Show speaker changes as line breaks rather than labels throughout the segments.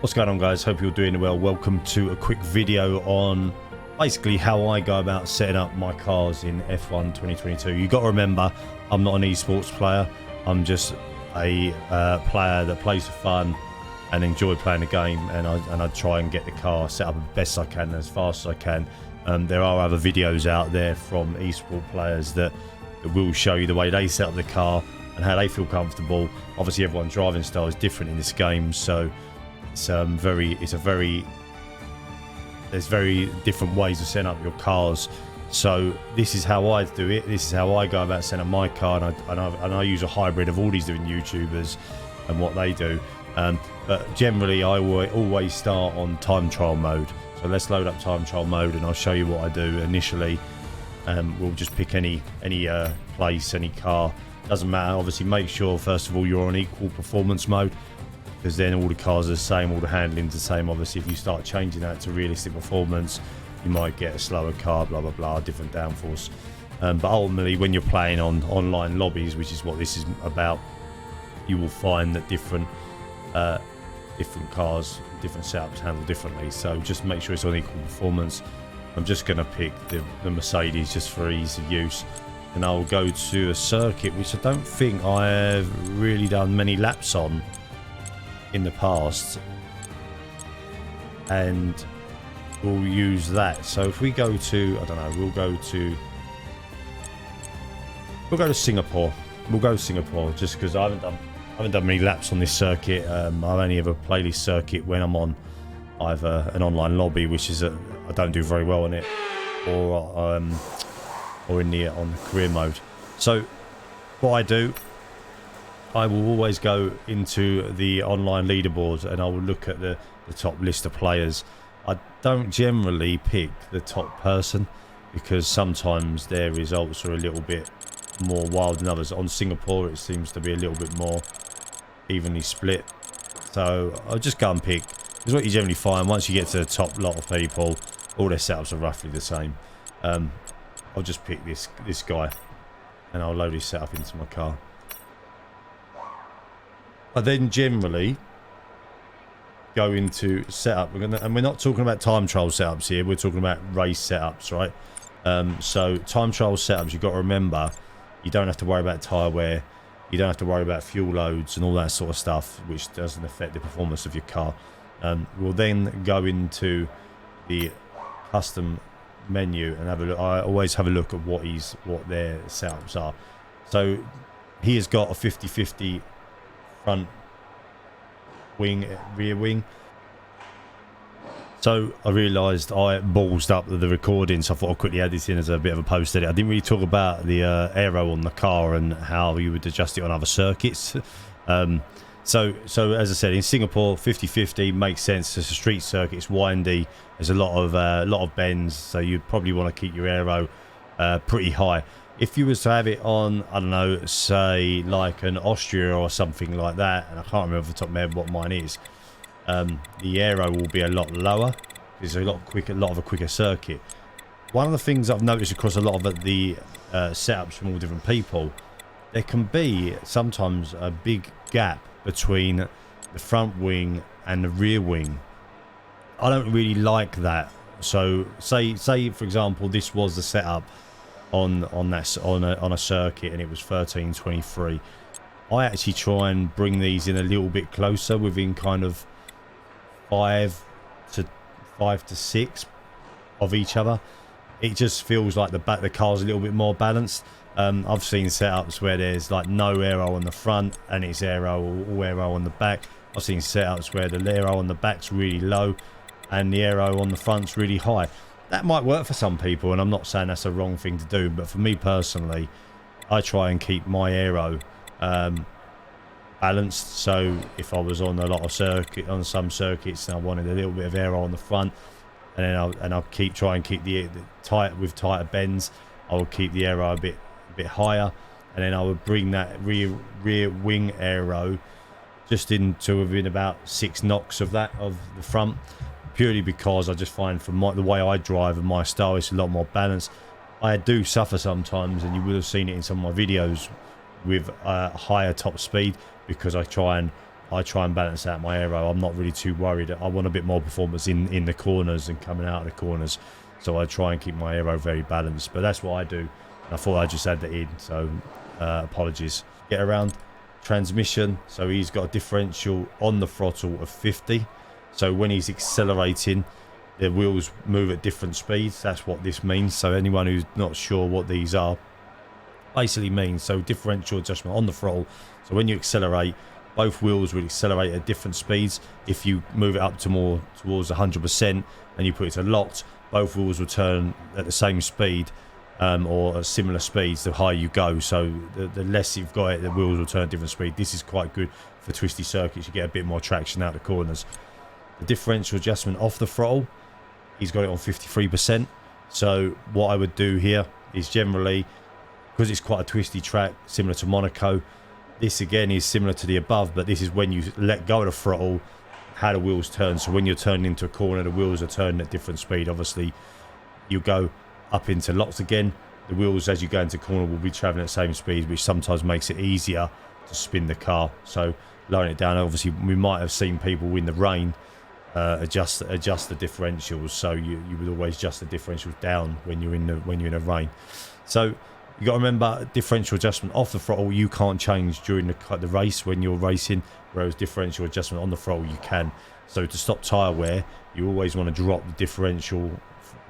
What's going on, guys? Hope you're doing well. Welcome to a quick video on basically how I go about setting up my cars in F1 2022. You got to remember, I'm not an esports player. I'm just a player that plays for fun and enjoy playing the game, and I try and get the car set up as best I can, as fast as I can. There are other videos out there from esports players that will show you the way they set up the car and how they feel comfortable. Obviously, everyone's driving style is different in this game, so there's very different ways of setting up your cars. So this is how I do it. This is how I go about setting up my car, and I use a hybrid of all these different YouTubers and what they do. But generally, I will always start on time trial mode. So let's load up time trial mode, and I'll show you what I do initially. We'll just pick any place, any car. Doesn't matter. Obviously, make sure first of all you're on equal performance mode, because then all the cars are the same, all the handling's the same. Obviously, if you start changing that to realistic performance, you might get a slower car, blah blah blah, different downforce. But ultimately, when you're playing on online lobbies, which is what this is about, you will find that different cars, different setups handle differently. So just make sure it's on equal performance. I'm just going to pick the Mercedes just for ease of use, and I'll go to a circuit which I don't think I've really done many laps on in the past, and we'll use that. So if we go to, I don't know, we'll go to Singapore. We'll go to Singapore just because I haven't done many laps on this circuit. I've only ever played this circuit when I'm on either an online lobby, which is I don't do very well on it, or on the career mode. So what I do, I will always go into the online leaderboard and I will look at the top list of players. I don't generally pick the top person because sometimes their results are a little bit more wild than others. On Singapore, it seems to be a little bit more evenly split. So I'll just go and pick. Because what you generally find, once you get to the top lot of people, all their setups are roughly the same. I'll just pick this guy and I'll load his setup into my car. I then generally go into setup. And we're not talking about time trial setups here. We're talking about race setups, right? So time trial setups, you've got to remember, you don't have to worry about tyre wear. You don't have to worry about fuel loads and all that sort of stuff, which doesn't affect the performance of your car. We'll then go into the custom menu and have a look. I always have a look at what their setups are. So he has got a 50-50 front wing, rear wing. So I realised I ballsed up the recording, so I thought I'd quickly add this in as a bit of a post edit. I didn't really talk about the aero on the car and how you would adjust it on other circuits. So as I said, in Singapore, 50-50 makes sense. It's a street circuit, it's windy, there's a lot of bends, so you'd probably want to keep your aero pretty high. If you was to have it on, I don't know, say like an Austria or something like that, and I can't remember off the top of my head what mine is, the aero will be a lot lower. It's a lot of a quicker circuit. One of the things I've noticed across a lot of the setups from all different people, there can be sometimes a big gap between the front wing and the rear wing. I don't really like that. So say for example, this was the setup on a circuit and it was 1323. I actually try and bring these in a little bit closer, within kind of 5 to 6 of each other. It just feels like the car's a little bit more balanced. I've seen setups where there's like no aero on the front and it's all aero on the back. I've seen setups where the aero on the back's really low and the aero on the front's really high. That might work for some people, and I'm not saying that's a wrong thing to do, but for me personally, I try and keep my aero balanced. So if I was on on some circuits and I wanted a little bit of aero on the front, and then I'll try and keep the tighter bends, I will keep the aero a bit higher, and then I would bring that rear wing aero just into within about 6 knocks of the front, purely because I just find from the way I drive and my style, it's a lot more balanced. I do suffer sometimes, and you would have seen it in some of my videos, with higher top speed, because I try and I try and balance out my aero. I'm not really too worried. I want a bit more performance in the corners and coming out of the corners. So I try and keep my aero very balanced. But that's what I do. I thought I'd just add that in. So apologies. Get around transmission. So he's got a differential on the throttle of 50. So when he's accelerating, the wheels move at different speeds. That's what this means. So anyone who's not sure what these are, basically means, so differential adjustment on the throttle. So when you accelerate, both wheels will accelerate at different speeds. If you move it up to more towards 100% and you put it to locked, both wheels will turn at the same speed or at similar speeds the higher you go. So the less you've got it, the wheels will turn at different speed. This is quite good for twisty circuits. You get a bit more traction out the corners. The differential adjustment off the throttle, he's got it on 53%. So what I would do here is generally, because it's quite a twisty track, similar to Monaco, this again is similar to the above, but this is when you let go of the throttle, how the wheels turn. So when you're turning into a corner, the wheels are turning at different speed. Obviously, you go up into locks again, the wheels as you go into corner will be traveling at the same speed, which sometimes makes it easier to spin the car. So lowering it down, obviously we might have seen people in the rain adjust the differentials. So you would always adjust the differentials down when you're in the rain. So you got to remember, differential adjustment off the throttle you can't change during the race when you're racing, whereas differential adjustment on the throttle you can. So to stop tyre wear, you always want to drop the differential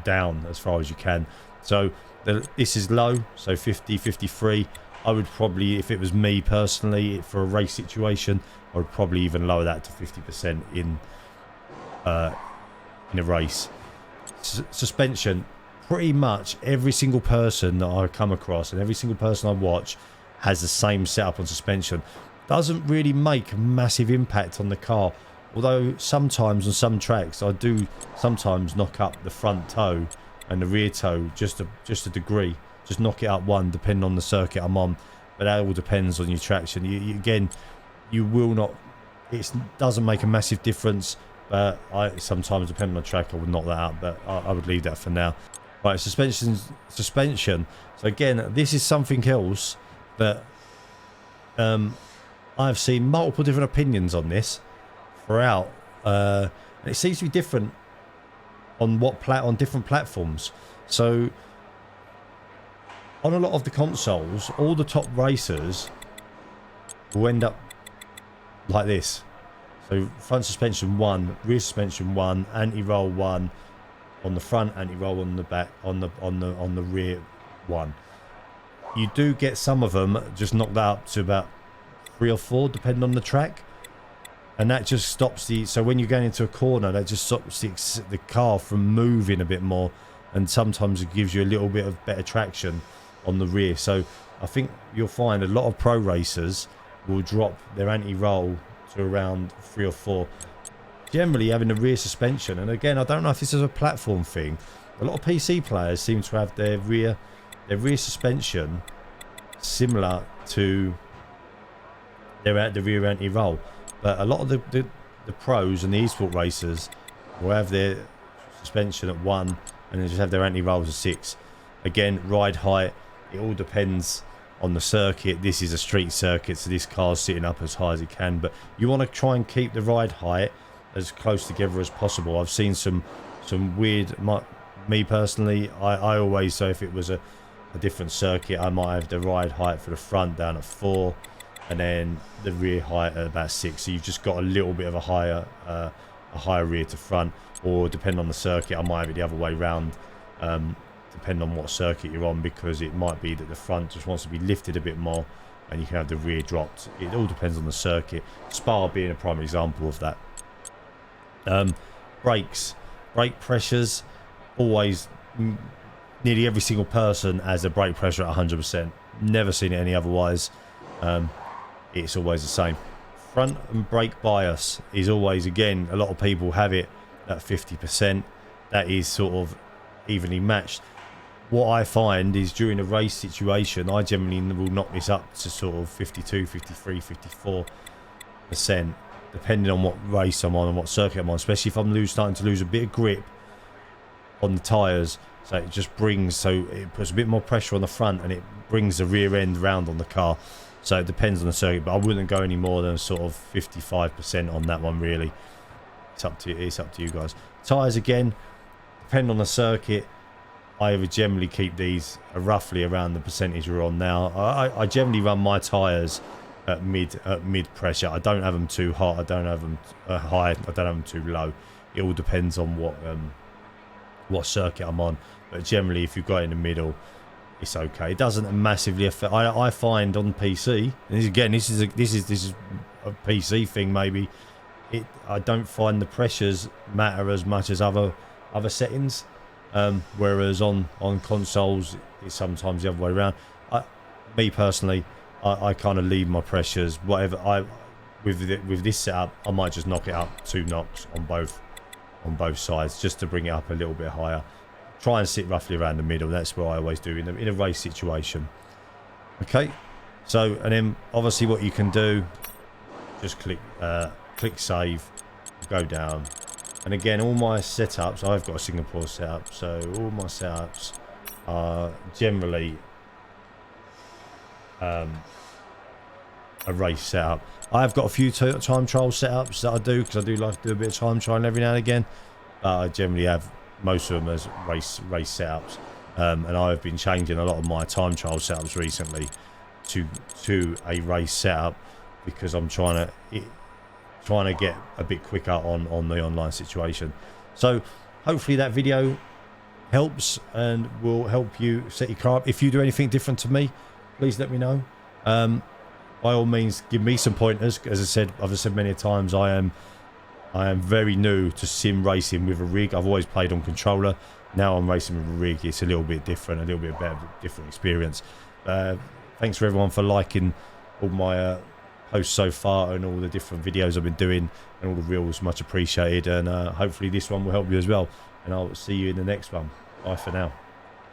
down as far as you can. So this is low, so 50, 53. I would probably, if it was me personally, for a race situation, I would probably even lower that to 50% in a race. Suspension. Pretty much every single person that I come across and every single person I watch has the same setup on suspension. Doesn't really make a massive impact on the car, although sometimes on some tracks I do sometimes knock up the front toe and the rear toe just a degree, just knock it up one depending on the circuit I'm on. But that all depends on your traction. Again, you will not, it doesn't make a massive difference, but I sometimes, depending on the track, I would knock that out, but I would leave that for now. Right, suspension. So again, this is something else, but I've seen multiple different opinions on this throughout. And it seems to be different on on different platforms. So on a lot of the consoles, all the top racers will end up like this. So front suspension 1, rear suspension 1, anti-roll 1. On the front, anti-roll on the back, on the rear one. You do get some of them just knocked that up to about 3 or 4, depending on the track, and that just stops the. So when you're going into a corner, that just stops the car from moving a bit more, and sometimes it gives you a little bit of better traction on the rear. So I think you'll find a lot of pro racers will drop their anti-roll to around 3 or 4. Generally having the rear suspension, and again I don't know if this is a platform thing, a lot of PC players seem to have their rear suspension similar to the rear anti-roll, but a lot of the pros and the esport racers will have their suspension at 1 and then just have their anti-rolls at 6. Again, ride height, it all depends on the circuit. This is a street circuit, so this car's sitting up as high as it can, but you want to try and keep the ride height as close together as possible. I've seen some weird, me personally, I always say if it was a different circuit, I might have the ride height for the front down at 4 and then the rear height at about 6, so you've just got a little bit of a higher rear to front, or depending on the circuit I might have it the other way round, depending on what circuit you're on, because it might be that the front just wants to be lifted a bit more and you can have the rear dropped. It all depends on the circuit, Spa being a prime example of that. Brake pressures, always, nearly every single person has a brake pressure at 100%. Never seen it any otherwise. It's always the same. Front and brake bias is always, again, a lot of people have it at 50%. That is sort of evenly matched. What I find is during a race situation, I generally will knock this up to sort of 52, 53, 54%. Depending on what race I'm on and what circuit I'm on, especially if I'm starting to lose a bit of grip on the tyres. So it just brings, so it puts a bit more pressure on the front and it brings the rear end round on the car. So it depends on the circuit, but I wouldn't go any more than sort of 55% on that one really. It's up to you guys. Tyres again, depending on the circuit, I would generally keep these roughly around the percentage we're on now. I generally run my tyres at mid pressure. I don't have them too hot, I don't have them high, I don't have them too low. It all depends on what circuit I'm on, but generally if you've got it in the middle, it's okay. It doesn't massively affect. I find on PC, and this is a PC thing maybe. I don't find the pressures matter as much as other settings, whereas on consoles it's sometimes the other way around. Me personally, I kind of leave my pressures whatever. With this setup, I might just knock it up 2 knocks on both sides just to bring it up a little bit higher. Try and sit roughly around the middle. That's what I always do in a race situation. Okay, so and then obviously what you can do, just click save, go down, and again all my setups, I've got a Singapore setup, so all my setups are generally a race setup. I've got a few time trial setups that I do because I do like to do a bit of time trial every now and again. I generally have most of them as race setups, and I've been changing a lot of my time trial setups recently to a race setup because I'm trying to get a bit quicker on the online situation. So hopefully that video helps and will help you set your car up. If you do anything different to me, please let me know. By all means, give me some pointers. As I've said many times, I am very new to sim racing with a rig. I've always played on controller. Now I'm racing with a rig. It's a little bit different, a little bit better, different experience. Thanks for everyone for liking all my posts so far and all the different videos I've been doing and all the reels. Much appreciated, and hopefully this one will help you as well. And I'll see you in the next one. Bye for now.